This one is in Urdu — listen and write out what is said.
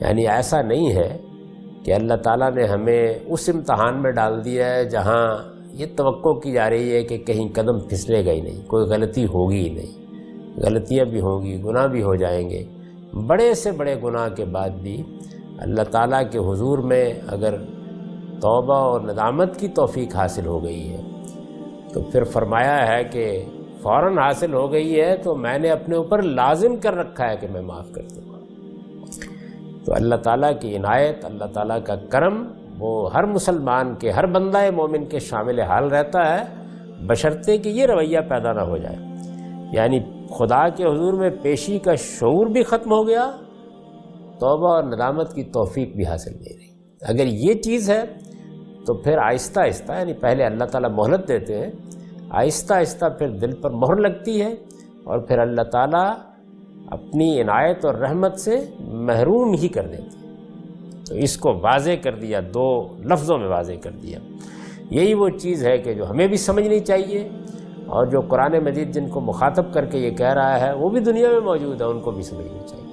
یعنی ایسا نہیں ہے کہ اللہ تعالیٰ نے ہمیں اس امتحان میں ڈال دیا ہے جہاں یہ توقع کی جا رہی ہے کہ کہیں قدم پھسلے گا ہی نہیں، کوئی غلطی ہوگی ہی نہیں۔ غلطیاں بھی ہوں گی، گناہ بھی ہو جائیں گے، بڑے سے بڑے گناہ کے بعد بھی اللہ تعالیٰ کے حضور میں اگر توبہ اور ندامت کی توفیق حاصل ہو گئی ہے تو پھر فرمایا ہے کہ فوراً حاصل ہو گئی ہے تو میں نے اپنے اوپر لازم کر رکھا ہے کہ میں معاف کر دوں گا۔ تو اللہ تعالیٰ کی عنایت، اللہ تعالیٰ کا کرم وہ ہر مسلمان کے، ہر بندہ مومن کے شامل حال رہتا ہے، بشرطے کہ یہ رویہ پیدا نہ ہو جائے، یعنی خدا کے حضور میں پیشی کا شعور بھی ختم ہو گیا، توبہ اور ندامت کی توفیق بھی حاصل نہیں رہی۔ اگر یہ چیز ہے تو پھر آہستہ آہستہ، یعنی پہلے اللہ تعالیٰ مہلت دیتے ہیں، آہستہ آہستہ پھر دل پر مہر لگتی ہے اور پھر اللہ تعالیٰ اپنی عنایت اور رحمت سے محروم ہی کر دیتے ہیں۔ تو اس کو واضح کر دیا، دو لفظوں میں واضح کر دیا۔ یہی وہ چیز ہے کہ جو ہمیں بھی سمجھنی چاہیے، اور جو قرآن مجید جن کو مخاطب کر کے یہ کہہ رہا ہے وہ بھی دنیا میں موجود ہے، ان کو بھی سمجھنی چاہیے۔